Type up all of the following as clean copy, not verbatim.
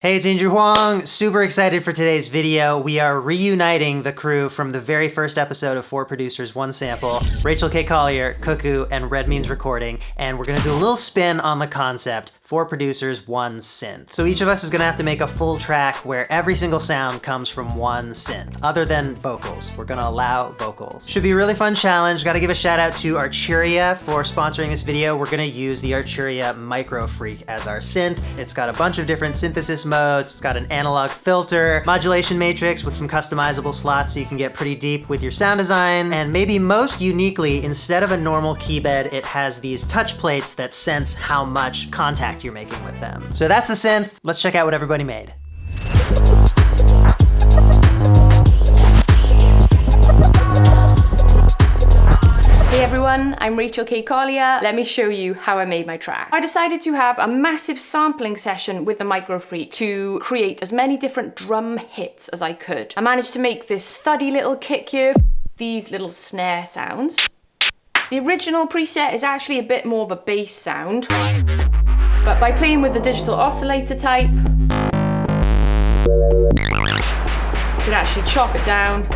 Hey, it's Andrew Huang. Super excited for today's video. We are reuniting the crew from the very first episode of 4 Producers, 1 Sample, Rachel K Collier, Cuckoo, and Red Means Recording, and we're gonna do a little spin on the concept, 4 Producers, 1 Synth. So each of us is gonna have to make a full track where every single sound comes from one synth, other than vocals. We're gonna allow vocals. Should be a really fun challenge. Gotta give a shout out to Arturia for sponsoring this video. We're gonna use the Arturia Microfreak as our synth. It's got a bunch of different synthesis modes. It's got an analog filter, modulation matrix with some customizable slots so you can get pretty deep with your sound design. And maybe most uniquely, instead of a normal key bed, it has these touch plates that sense how much contact you're making with them. So that's the synth. Let's check out what everybody made. Hey everyone, I'm Rachel K Collier. Let me show you how I made my track. I decided to have a massive sampling session with the Microfreak to create as many different drum hits as I could. I managed to make this thuddy little kick here, these little snare sounds. The original preset is actually a bit more of a bass sound, but by playing with the digital oscillator type, you can actually chop it down.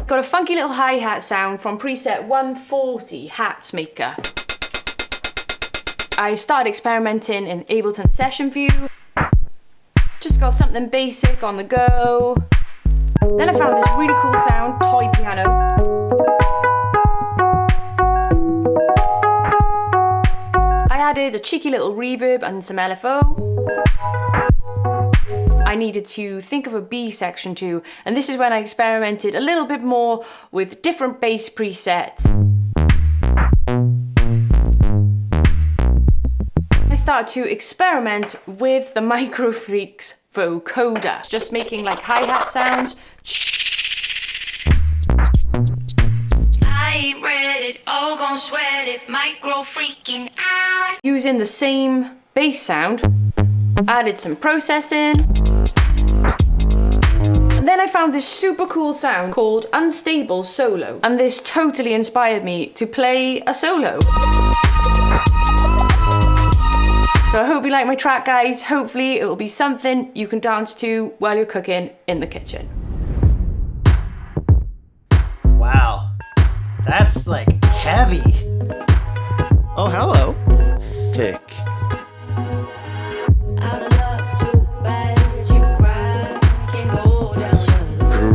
Got a funky little hi-hat sound from preset 140 Hats Maker. I started experimenting in Ableton Session View. Just got something basic on the go. Then I found this really cool sound, toy piano. I added a cheeky little reverb and some LFO. I needed to think of a B section too, and this is when I experimented a little bit more with different bass presets. I started to experiment with the Microfreak's vocoder, just making like hi-hat sounds. I ain't read it, all gon' sweat it, micro-freaking out. Using the same bass sound, added some processing. And then I found this super cool sound called Unstable Solo, and this totally inspired me to play a solo. So I hope you like my track, guys. Hopefully it will be something you can dance to while you're cooking in the kitchen. Wow, that's like heavy. Oh, hello. Thick.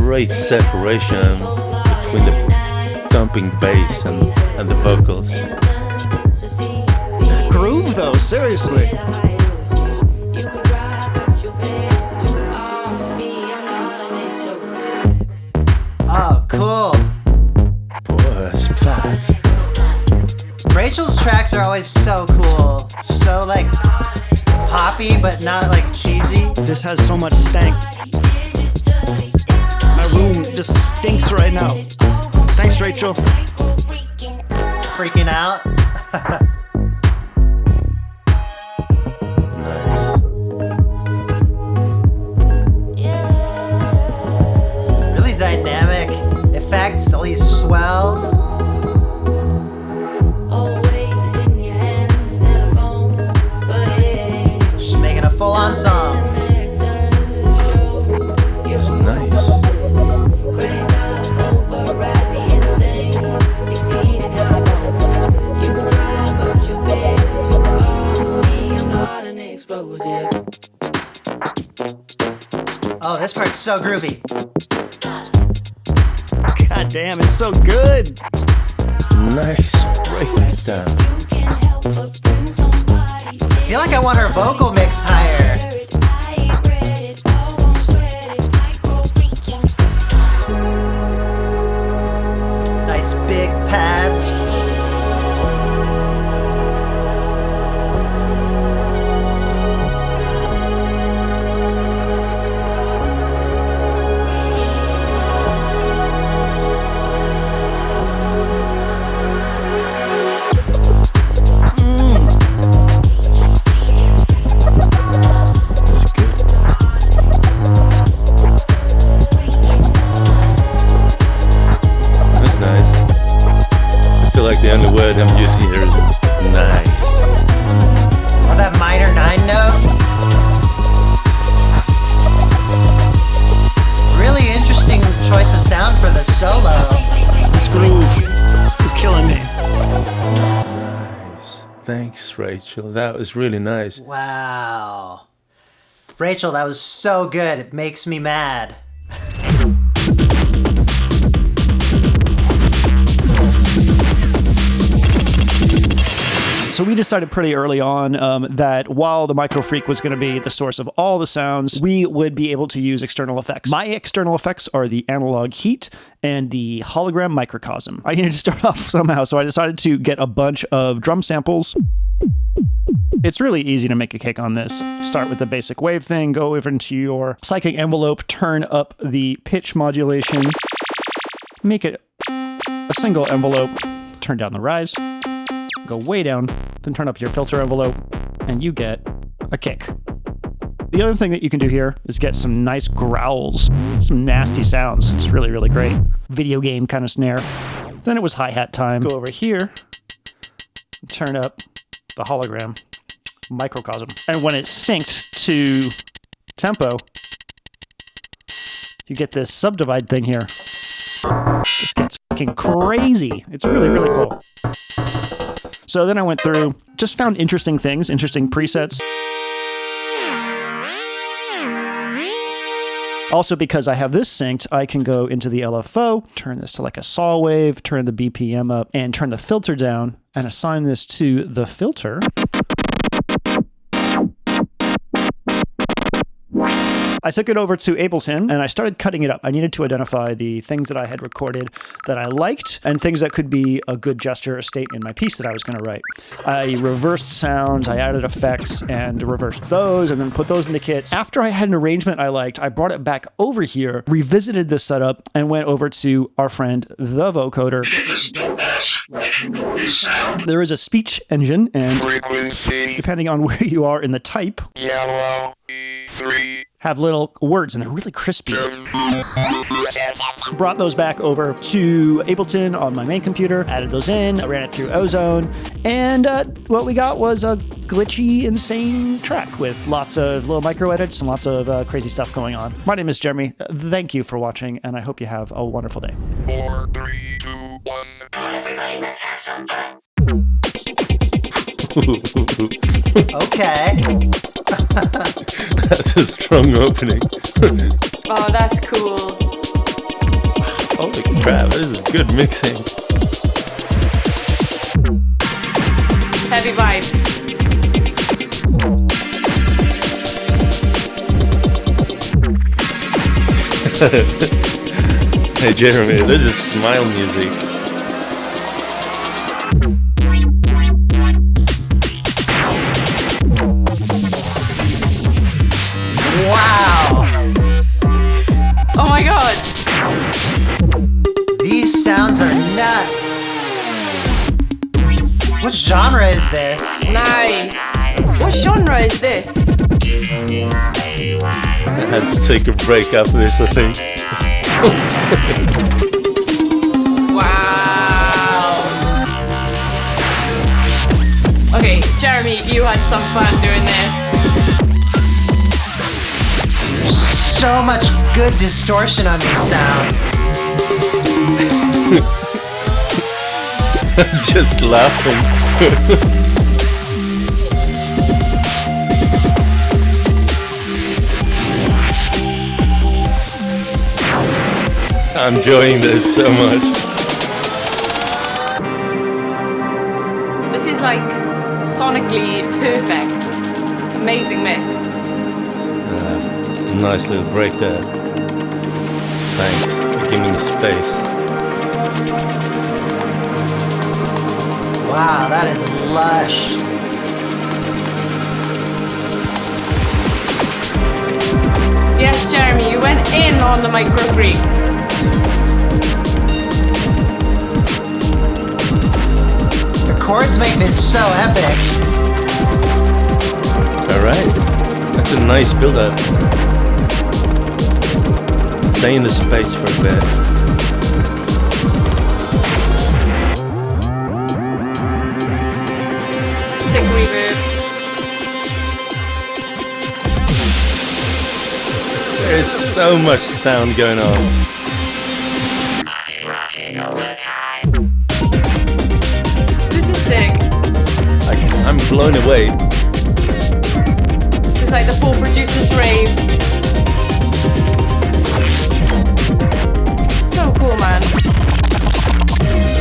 Great separation between the thumping bass and the vocals. That groove though, seriously. Oh, cool. Boy, that's fat. Rachel's tracks are always so cool. So like poppy, but not like cheesy. This has so much stank. My room just stinks right now. Thanks, Rachel. Freaking out. Nice. Really dynamic effects, all these swells. Just making a full-on song. It's nice. Oh, this part's so groovy. God damn, it's so good. Nice breakdown. I feel like I want her vocal mixed higher. Nice big pads. Thanks, Rachel. That was really nice. Wow. Rachel, that was so good. It makes me mad. So we decided pretty early on that while the Microfreak was going to be the source of all the sounds, we would be able to use external effects. My external effects are the analog heat and the hologram microcosm. I needed to start off somehow, so I decided to get a bunch of drum samples. It's really easy to make a kick on this. Start with the basic wave thing, go over into your cyclic envelope, turn up the pitch modulation, make it a single envelope, turn down the rise, go way down, then turn up your filter envelope, and you get a kick. The other thing that you can do here is get some nice growls, some nasty sounds. It's really, really great. Video game kind of snare. Then it was hi-hat time. Go over here, turn up the hologram microcosm. And when it's synced to tempo, you get this subdivide thing here. This gets fucking crazy. It's really, really cool. So then I went through, just found interesting things, interesting presets. Also, because I have this synced, I can go into the LFO, turn this to like a saw wave, turn the BPM up, and turn the filter down, and assign this to the filter. I took it over to Ableton and I started cutting it up. I needed to identify the things that I had recorded that I liked and things that could be a good gesture or state in my piece that I was going to write. I reversed sounds, I added effects and reversed those and then put those into kits. After I had an arrangement I liked, I brought it back over here, revisited this setup, and went over to our friend, the vocoder. There is a speech engine and depending on where you are in the type, have little words and they're really crispy. Brought those back over to Ableton on my main computer, added those in, ran it through Ozone, and what we got was a glitchy, insane track with lots of little micro edits and lots of crazy stuff going on. My name is Jeremy. Thank you for watching, and I hope you have a wonderful day. 4, 3, 2, 1. Everybody, let's have some fun. Okay. That's a strong opening. Oh, that's cool. Holy crap, this is good mixing. Heavy vibes. Hey Jeremy, this is smile music. Wow. Oh my god. These sounds are nuts. What genre is this? Nice. What genre is this? I had to take a break after this, I think. Wow. Okay, Jeremy, you had some fun doing this. So much good distortion on these sounds. I'm just laughing. I'm enjoying this so much. This is like sonically perfect. Amazing mix. Nice little break there. Thanks for giving me the space. Wow, that is lush. Yes, Jeremy, you went in on the Microfreak. The chords make this so epic. Alright, that's a nice build-up. Stay in the space for a bit. Sick reverb. There's so much sound going on. This is sick. I'm blown away. It's like the full producer's rave. So cool, man.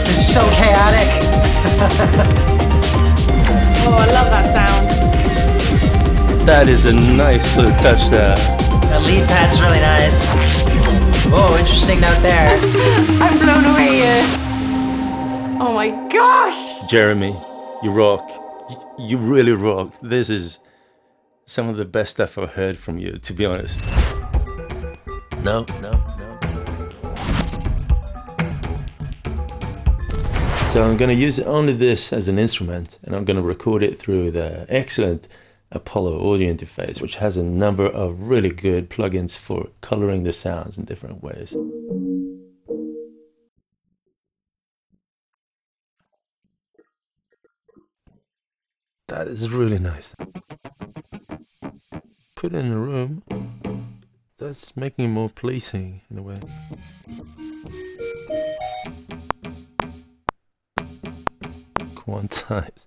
It's so chaotic. Oh, I love that sound. That is a nice little touch there. The lead pad's really nice. Oh, interesting note there. I'm blown away here. Oh my gosh! Jeremy, you rock. You really rock. This is some of the best stuff I've heard from you, to be honest. No. So I'm going to use only this as an instrument, and I'm going to record it through the excellent Apollo audio interface, which has a number of really good plugins for coloring the sounds in different ways. That is really nice. Put it in a room. That's making it more pleasing in a way. Quantize.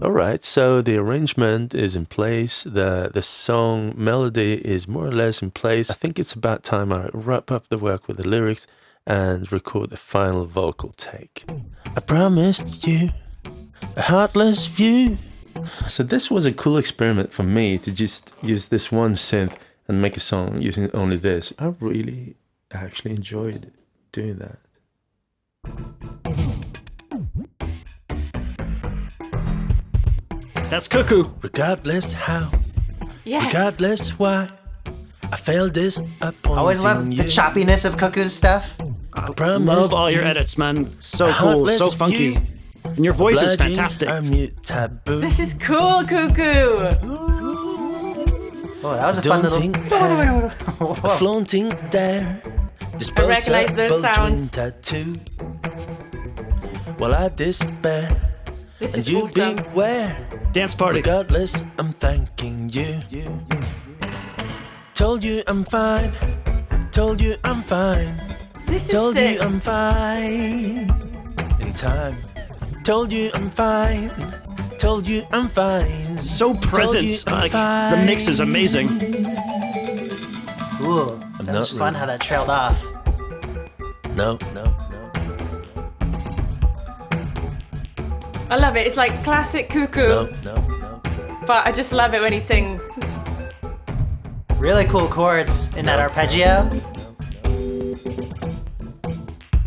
Alright, so the arrangement is in place, the song melody is more or less in place. I think it's about time I wrap up the work with the lyrics and record the final vocal take. I promised you a heartless view. So this was a cool experiment for me to just use this one synth and make a song using only this. I really actually enjoyed doing that. That's Cuckoo. Regardless how, Yes. regardless why, I failed disappointing Always love the choppiness of Cuckoo's stuff. I promised Love all your you edits, man. So a cool, so heartless funky. view. And your voice is Bludgeon fantastic. our mute taboo. This is cool, Cuckoo. Oh, that was a fun little... Daunting hair, a flaunting dare. I recognize those Disposable sounds. twin tattoo. While I despair, This and is you awesome. beware. Dance party. Regardless, I'm thanking you. Told you I'm fine. Told you I'm fine. This is Told sick. you I'm fine. In time. Told you I'm fine. Told you I'm fine. So present. I'm Like, fine. the mix is amazing. Ooh, that was not fun really. how that trailed off. No. I love it. It's like classic Cuckoo, No. but I just love it when he sings. Really cool chords in that arpeggio.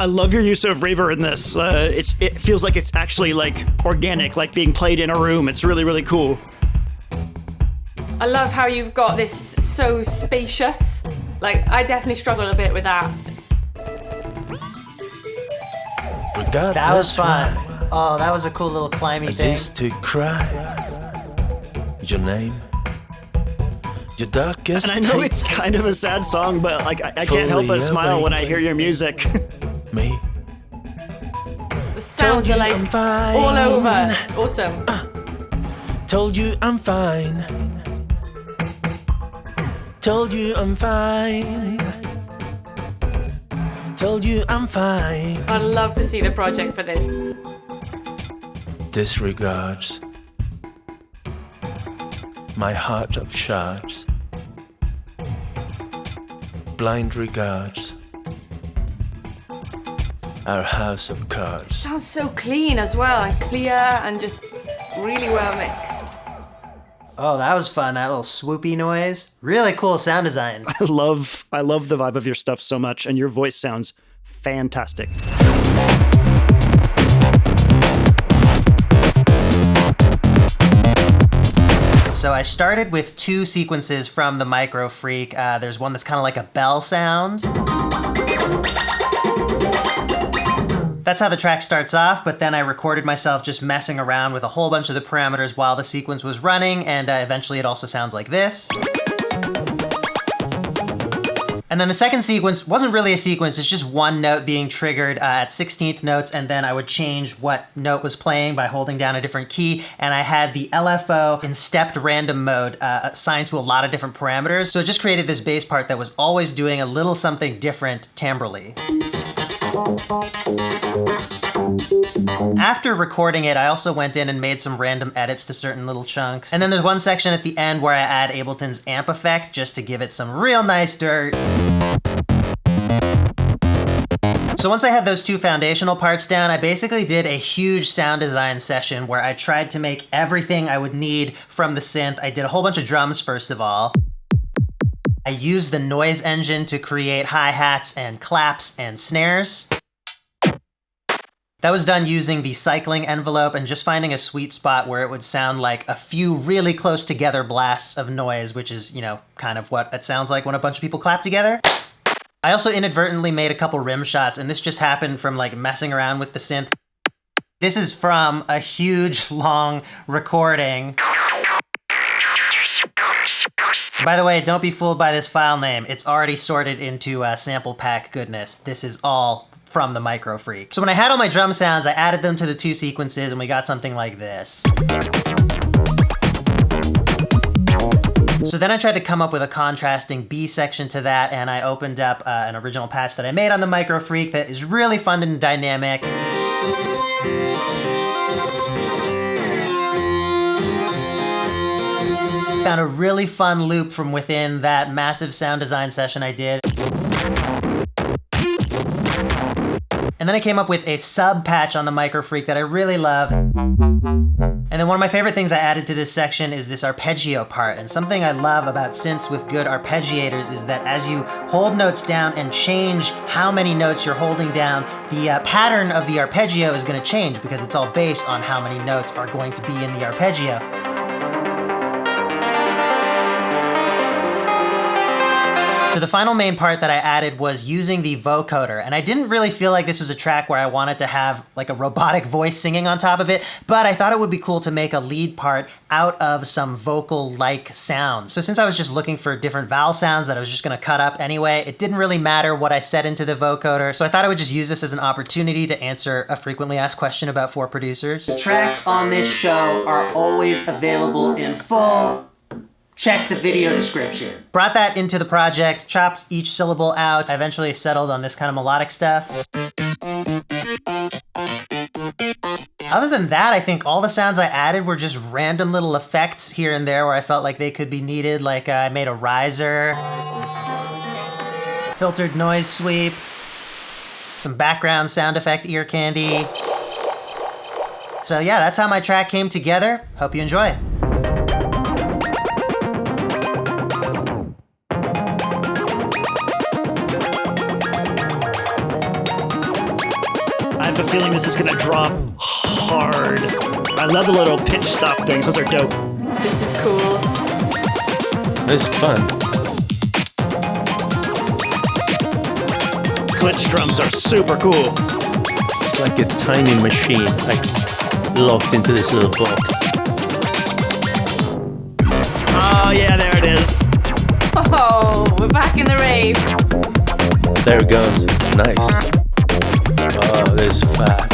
I love your use of reverb in this. It feels like it's actually like organic, like being played in a room. It's really, really cool. I love how you've got this so spacious. Like, I definitely struggled a bit with that. Regardless That was fun. why, Oh, that was a cool little climby I thing. used to cry. Your name. Your darkest And I know tape. it's kind of a sad song, but like I can't help but Fully smile when I awake. hear your music. Me. The sounds you are like I'm fine. all over. It's awesome. Told you I'm fine. Told you I'm fine. Told you I'm fine. I'd love to see the project for this. Disregards. My heart of shards. Blind regards. Our house of cards. Sounds so clean as well, and clear, and just really well mixed. Oh, that was fun. That little swoopy noise. Really cool sound design. I love the vibe of your stuff so much, and your voice sounds fantastic. So I started with two sequences from the Microfreak. There's one that's kind of like a bell sound. That's how the track starts off, but then I recorded myself just messing around with a whole bunch of the parameters while the sequence was running, and eventually it also sounds like this. And then the second sequence wasn't really a sequence, it's just one note being triggered at 16th notes, and then I would change what note was playing by holding down a different key, and I had the LFO in stepped random mode assigned to a lot of different parameters, so it just created this bass part that was always doing a little something different timbrally. After recording it, I also went in and made some random edits to certain little chunks. And then there's one section at the end where I add Ableton's amp effect just to give it some real nice dirt. So once I had those two foundational parts down, I basically did a huge sound design session where I tried to make everything I would need from the synth. I did a whole bunch of drums, first of all. I used the noise engine to create hi-hats and claps and snares. That was done using the cycling envelope and just finding a sweet spot where it would sound like a few really close together blasts of noise, which is, you know, kind of what it sounds like when a bunch of people clap together. I also inadvertently made a couple rim shots, and this just happened from like messing around with the synth. This is from a huge, long recording. By the way, don't be fooled by this file name. It's already sorted into sample pack goodness. This is all from the Microfreak. So when I had all my drum sounds, I added them to the two sequences and we got something like this. So then I tried to come up with a contrasting B section to that, and I opened up an original patch that I made on the Microfreak that is really fun and dynamic. Found a really fun loop from within that massive sound design session I did. And then I came up with a sub patch on the Microfreak that I really love. And then one of my favorite things I added to this section is this arpeggio part. And something I love about synths with good arpeggiators is that as you hold notes down and change how many notes you're holding down, the pattern of the arpeggio is going to change because it's all based on how many notes are going to be in the arpeggio. So the final main part that I added was using the vocoder, and I didn't really feel like this was a track where I wanted to have like a robotic voice singing on top of it, but I thought it would be cool to make a lead part out of some vocal-like sounds. So since I was just looking for different vowel sounds that I was just gonna cut up anyway, it didn't really matter what I set into the vocoder, so I thought I would just use this as an opportunity to answer a frequently asked question about 4 producers. The tracks on this show are always available in full. Check the video description. Brought that into the project, chopped each syllable out. I eventually settled on this kind of melodic stuff. Other than that, I think all the sounds I added were just random little effects here and there where I felt like they could be needed. Like I made a riser, filtered noise sweep, some background sound effect ear candy. So yeah, that's how my track came together. Hope you enjoy. I have a feeling this is gonna drop hard. I love the little pitch stop things. Those are dope. This is cool. It's fun. Glitch drums are super cool. It's like a tiny machine, like locked into this little box. Oh yeah, there it is. Oh, we're back in the rave. There it goes. Nice. Oh, there's fat.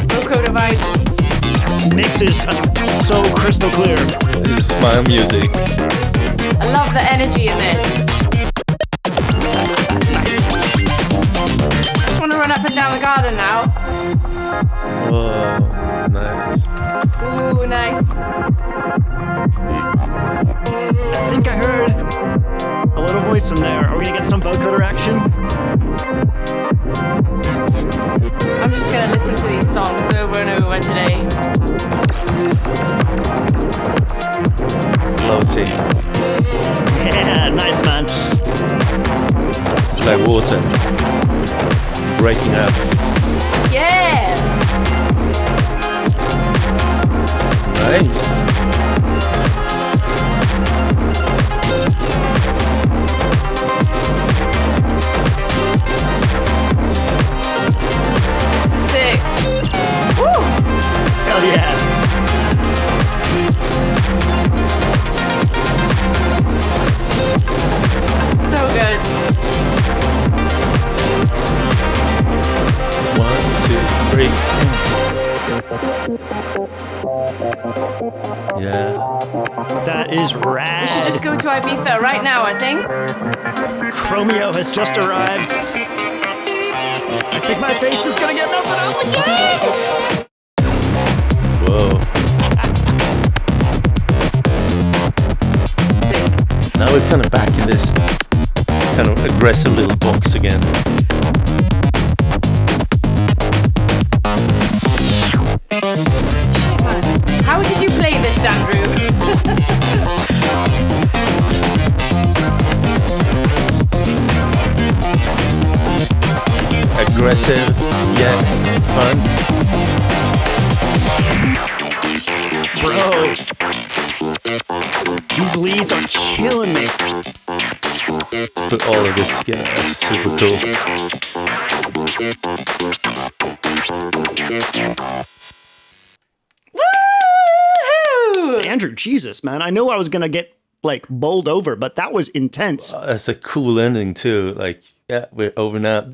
Vocoder vibes. Mix is so crystal clear. This is smile music. I love the energy in this. Nice. I just want to run up and down the garden now. Whoa, nice. Ooh, nice. I think I heard a little voice in there. Are we gonna get some vocoder action? I'm just going to listen to these songs over and over today. Floating. Yeah, nice, man. It's like water. Breaking up. Yeah! Nice. Sick. Woo! Hell yeah. Yeah. That is rad. We should just go to Ibiza right now, I think. Chromeo has just arrived. I think my face is gonna get melted off again. Whoa. Sick. Now we're kind of back in this kind of aggressive little box again. How did you play this, Andrew? Aggressive, yet fun. Bro, these leads are killing me. Put all of this together. That's super cool. Woohoo! Andrew, Jesus, man. I know I was going to get, like, bowled over, but that was intense. That's a cool ending too. Like, yeah, we're over now.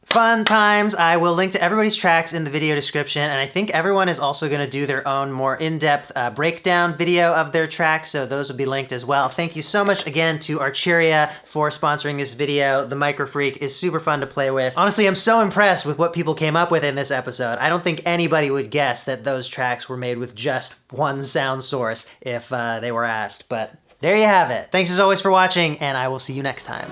Fun times. I will link to everybody's tracks in the video description, and I think everyone is also going to do their own more in-depth breakdown video of their tracks, so those will be linked as well. Thank you so much again to Arturia for sponsoring this video. The Microfreak is super fun to play with. Honestly, I'm so impressed with what people came up with in this episode. I don't think anybody would guess that those tracks were made with just one sound source if they were asked, but there you have it. Thanks as always for watching, and I will see you next time.